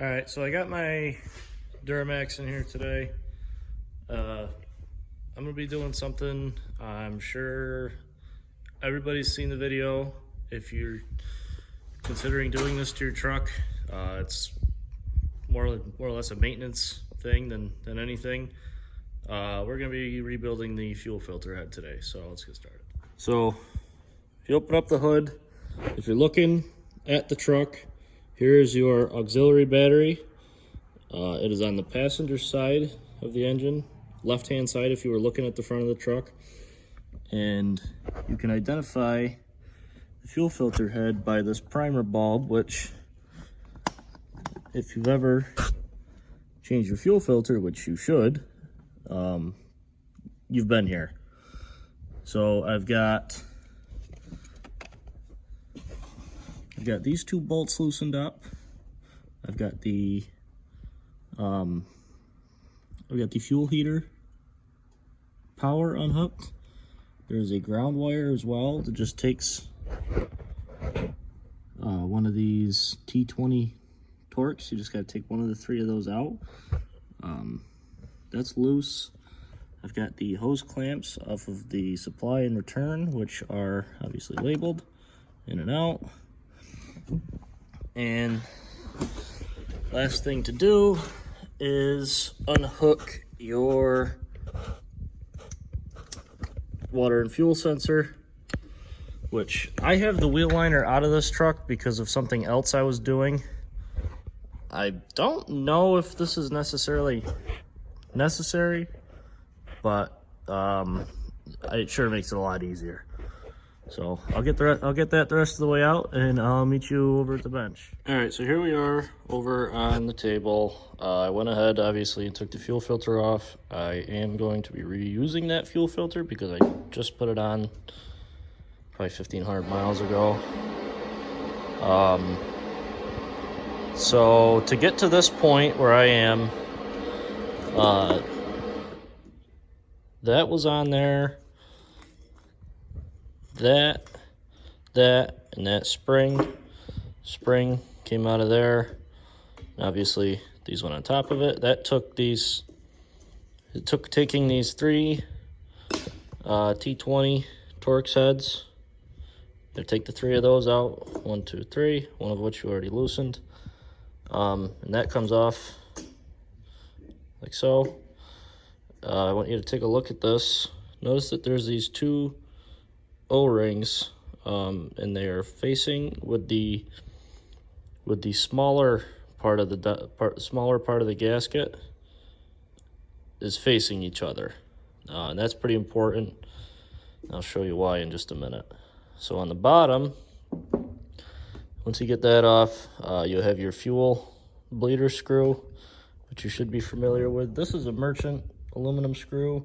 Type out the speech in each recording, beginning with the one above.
All right, so I got my Duramax in here today. I'm gonna be doing something. I'm sure everybody's seen the video. If you're considering doing this to your truck, it's more or less a maintenance thing than anything. We're gonna be rebuilding the fuel filter head today, so let's get started. So if you open up the hood, if you're looking at the truck, here's your auxiliary battery. It is on the passenger side of the engine, left-hand side if you were looking at the front of the truck. And you can identify the fuel filter head by this primer bulb, which, if you've ever changed your fuel filter, which you should, you've been here. So I've got these two bolts loosened up. I've got the fuel heater power unhooked. There's a ground wire as well that just takes one of these T20 Torx. You just got to take one of the three of those out. That's loose. I've got the hose clamps off of the supply and return, which are obviously labeled in and out. And last thing to do is unhook your water and fuel sensor, which I have the wheel liner out of this truck because of something else I was doing. I don't know if this is necessarily necessary, but it sure makes it a lot easier. So I'll get that the rest of the way out, and I'll meet you over at the bench. All right, so here we are over on the table. I went ahead, obviously, and took the fuel filter off. I am going to be reusing that fuel filter because I just put it on probably 1,500 miles ago. So to get to this point where I am, that was on there. That, and that spring came out of there. And obviously, these went on top of it. That took these, it took taking these three T20 Torx heads. They take the three of those out, 1, 2, 3, one of which you already loosened. And that comes off like so. I want you to take a look at this. Notice that there's these two O-rings, and they are facing with the smaller part of the gasket is facing each other, and that's pretty important. I'll show you why in just a minute. So on the bottom, once you get that off, you'll have your fuel bleeder screw, which you should be familiar with. This is a merchant aluminum screw.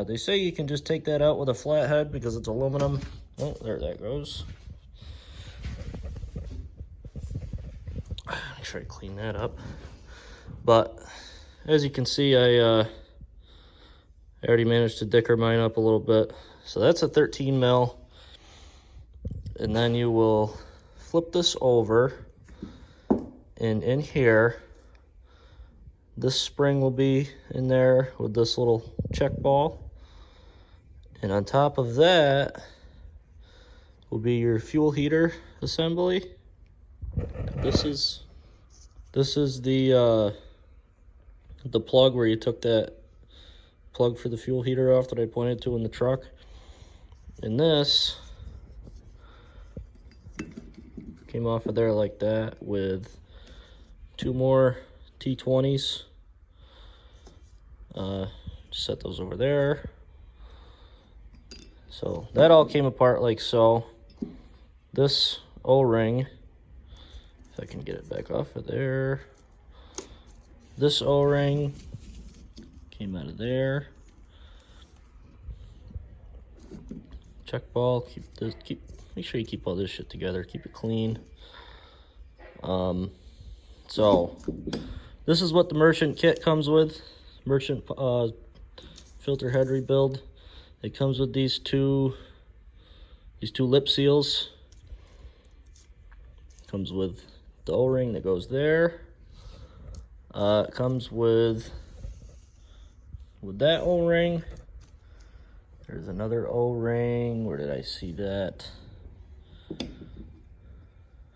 They say you can just take that out with a flathead because it's aluminum. Oh, there that goes. Make sure I clean that up. But as you can see, I already managed to dicker mine up a little bit. So that's a 13 mil. And then you will flip this over, and in here, this spring will be in there with this little check ball. And on top of that will be your fuel heater assembly. This is the plug where you took that plug for the fuel heater off that I pointed to in the truck. And this came off of there like that with two more T20s. Just set those over there. So that all came apart like so. This O-ring, if I can get it back off of there. This O-ring came out of there. Check ball, make sure you keep all this shit together, keep it clean. So this is what the merchant kit comes with. Merchant filter head rebuild. It comes with these two lip seals. Comes with the O-ring that goes there. It comes with that O-ring. There's another O-ring. Where did I see that?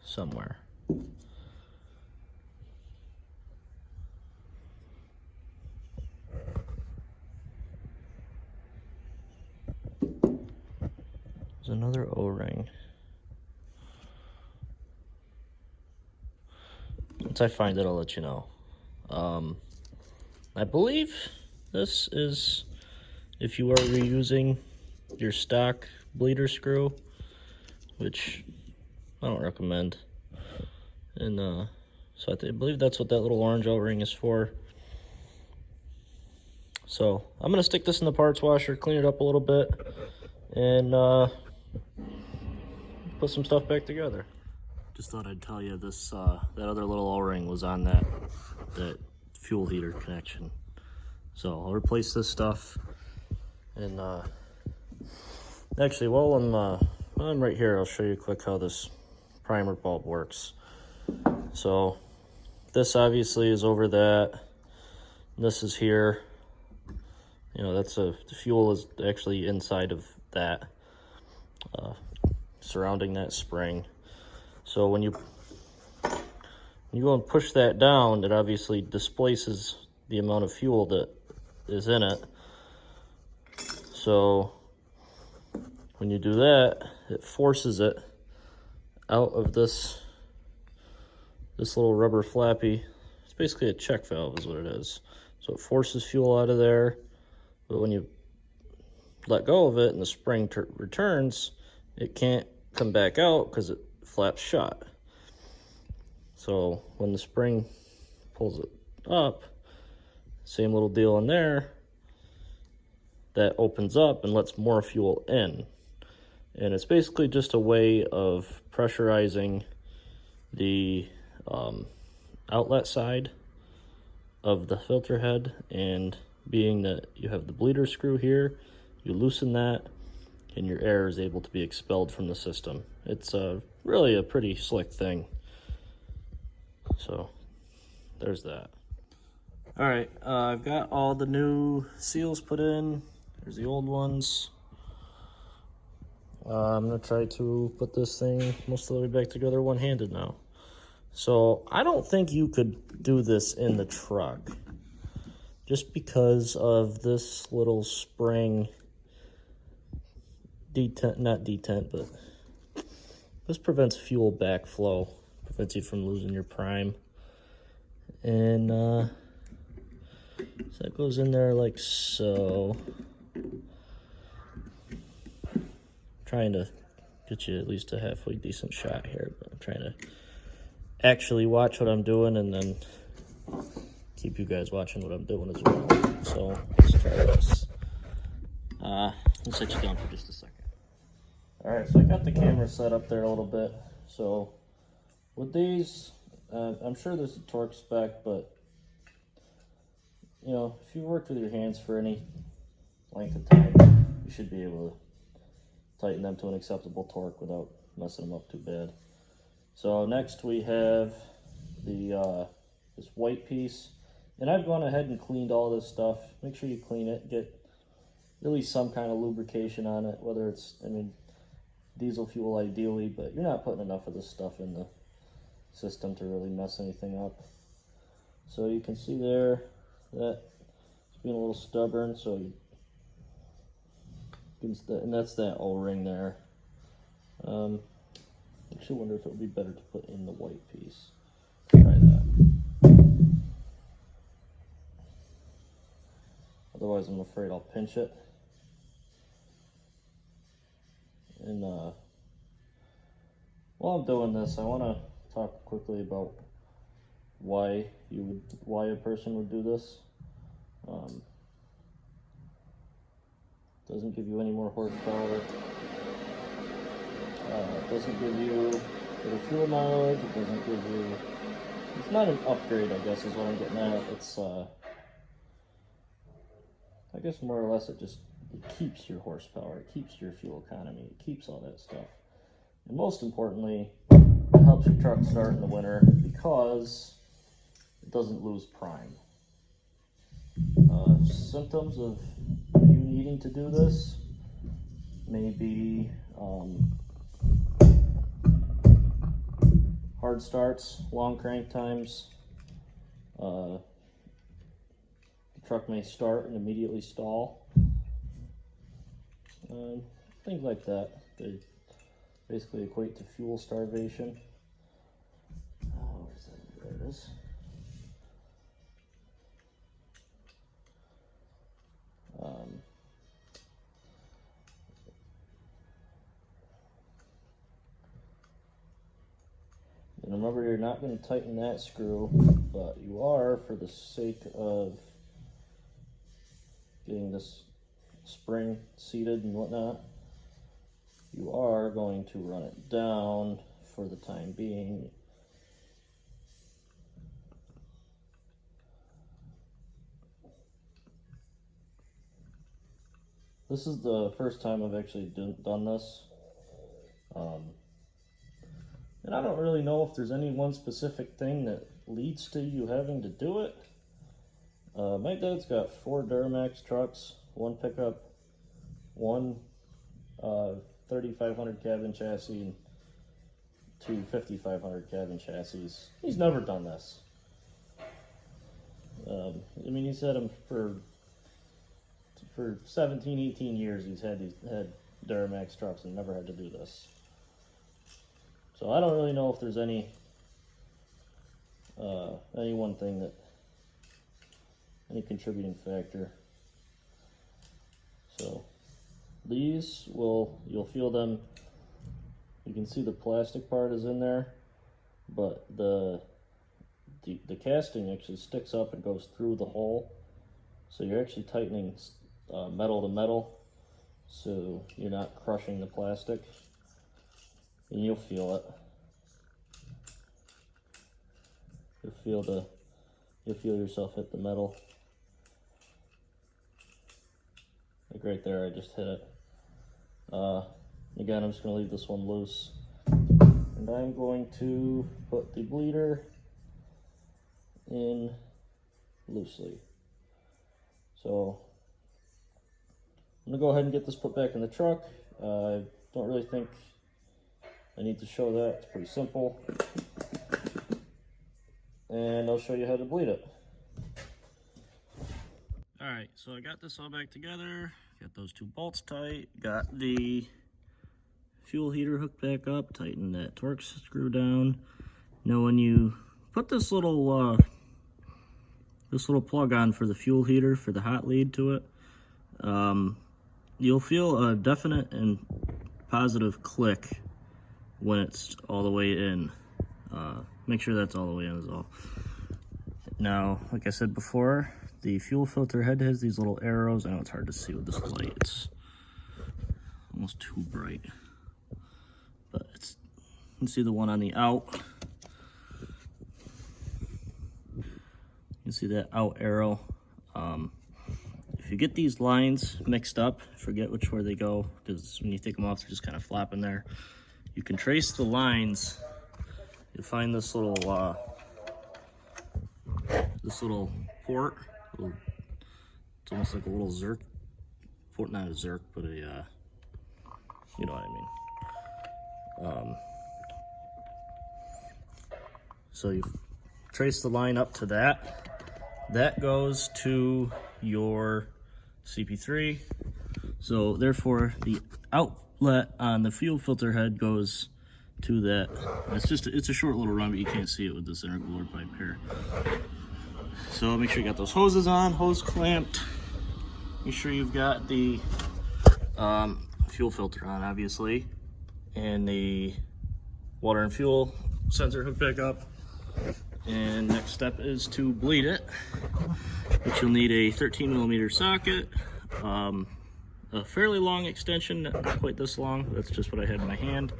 Somewhere. There's another O-ring. Once I find it, I'll let you know. I believe this is if you are reusing your stock bleeder screw, which I don't recommend. And so I believe that's what that little orange O-ring is for. So I'm gonna stick this in the parts washer, clean it up a little bit, and put some stuff back together. Just thought I'd tell you this, that other little O-ring was on that fuel heater connection. So I'll replace this stuff, and actually while I'm right here, I'll show you quick how this primer bulb works. So this obviously is over that. This is here. You know, the fuel is actually inside of that, surrounding that spring. So when you go and push that down, it obviously displaces the amount of fuel that is in it. So when you do that, it forces it out of this little rubber flappy. It's basically a check valve is what it is. So it forces fuel out of there, but when you let go of it and the spring returns, it can't come back out because it flaps shut. So when the spring pulls it up, same little deal in there, that opens up and lets more fuel in. And it's basically just a way of pressurizing the outlet side of the filter head, and being that you have the bleeder screw here, you loosen that and your air is able to be expelled from the system. It's really a pretty slick thing. So there's that. All right, I've got all the new seals put in. There's the old ones. I'm gonna try to put this thing most of the way back together one-handed now. So I don't think you could do this in the truck, just because of this little spring detent, not detent, but this prevents fuel backflow, prevents you from losing your prime. And so that goes in there like so. Trying to get you at least a halfway decent shot here, but I'm trying to actually watch what I'm doing and then keep you guys watching what I'm doing as well. So let's try this. I'll set you down for just a second. All right, so I got the camera set up there a little bit. So with these, I'm sure there's a torque spec, but you know, if you've worked with your hands for any length of time, you should be able to tighten them to an acceptable torque without messing them up too bad. So next we have the this white piece, and I've gone ahead and cleaned all this stuff. Make sure you clean it, get really some kind of lubrication on it, whether it's, I mean, diesel fuel ideally, but you're not putting enough of this stuff in the system to really mess anything up. So you can see there that it's being a little stubborn, so you can, and that's that O-ring there. I actually wonder if it would be better to put in the white piece. Try that. Otherwise, I'm afraid I'll pinch it. And while I'm doing this, I want to talk quickly about why a person would do this. Doesn't give you any more horsepower. It doesn't give you better fuel mileage. It doesn't give you. It's not an upgrade, I guess, is what I'm getting at. It's I guess more or less it keeps your horsepower, it keeps your fuel economy, it keeps all that stuff. And most importantly, it helps your truck start in the winter because it doesn't lose prime. Symptoms of you needing to do this may be hard starts, long crank times. The truck may start and immediately stall. Things like that. They basically equate to fuel starvation. Oh, where's that? There it is. And remember, you're not going to tighten that screw, but you are, for the sake of getting this spring seated and whatnot, you are going to run it down for the time being. This is the first time I've actually done this. And I don't really know if there's any one specific thing that leads to you having to do it. My dad's got 4 Duramax trucks, 1 pickup, 1 3500 cabin chassis, and 2 5500 cabin chassis. He's never done this. I mean, he's had them for 17, 18 years. He's had Duramax trucks and never had to do this. So I don't really know if there's any one thing that, any contributing factor. So these you'll feel them. You can see the plastic part is in there, but the casting actually sticks up and goes through the hole. So you're actually tightening metal to metal, so you're not crushing the plastic. And you'll feel it. You'll feel yourself hit the metal. Like right there, I just hit it. Again, I'm just going to leave this one loose. And I'm going to put the bleeder in loosely. So I'm going to go ahead and get this put back in the truck. I don't really think I need to show that. It's pretty simple. And I'll show you how to bleed it. Alright, so I got this all back together. Got those 2 bolts tight. Got the fuel heater hooked back up. Tighten that torque screw down. Now when you put this little plug on for the fuel heater, for the hot lead to it, you'll feel a definite and positive click when it's all the way in. Make sure that's all the way in as well. Now, like I said before, the fuel filter head has these little arrows. I know it's hard to see with this light. It's almost too bright. But you can see the one on the out. You can see that out arrow. If you get these lines mixed up, forget which way they go, because when you take them off, they're just kind of flopping there. You can trace the lines. You'll find this little port. It's almost like a little zerk port, not a zerk, but a you know what I mean. So you trace the line up to that. That goes to your CP3. So therefore, the outlet on the fuel filter head goes to that. It's a short little run, but you can't see it with this intercooler pipe here. So make sure you got those hoses on, hose clamped. Make sure you've got the fuel filter on, obviously, and the water and fuel sensor hooked back up. And next step is to bleed it, which you'll need a 13mm socket, a fairly long extension, not quite this long, that's just what I had in my hand,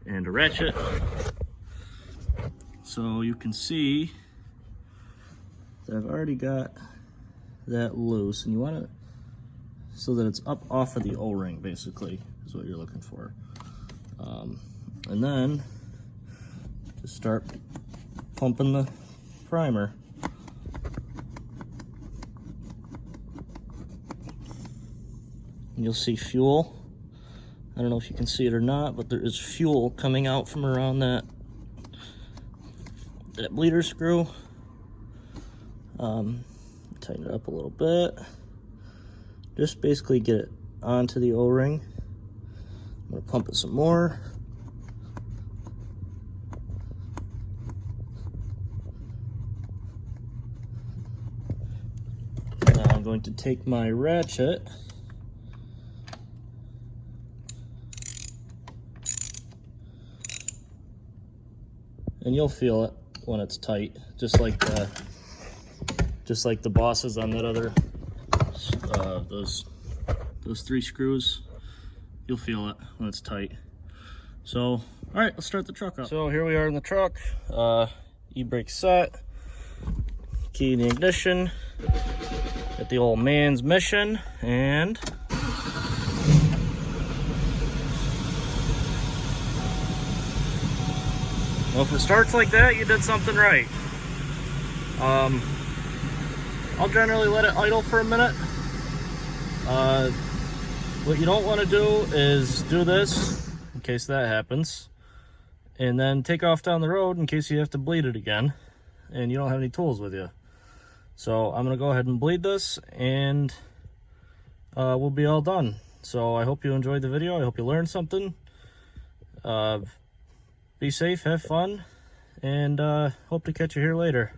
and a ratchet. So you can see that I've already got that loose, and you want it so that it's up off of the O-ring, basically, is what you're looking for. And then just start pumping the primer. and you'll see fuel. I don't know if you can see it or not, but there is fuel coming out from around that bleeder screw. Tighten it up a little bit. Just basically get it onto the O-ring. I'm gonna pump it some more. Now I'm going to take my ratchet and you'll feel it when it's tight, just like the bosses on that other those 3 screws. You'll feel it when it's tight. So, all right, let's start the truck up. So here we are in the truck. E-brake set, key in the ignition, at the old man's mission, and well, if it starts like that, you did something right. I'll generally let it idle for a minute. What you don't want to do is do this in case that happens, and then take off down the road in case you have to bleed it again and you don't have any tools with you. So I'm going to go ahead and bleed this, and we'll be all done. So I hope you enjoyed the video. I hope you learned something. Be safe, have fun, and hope to catch you here later.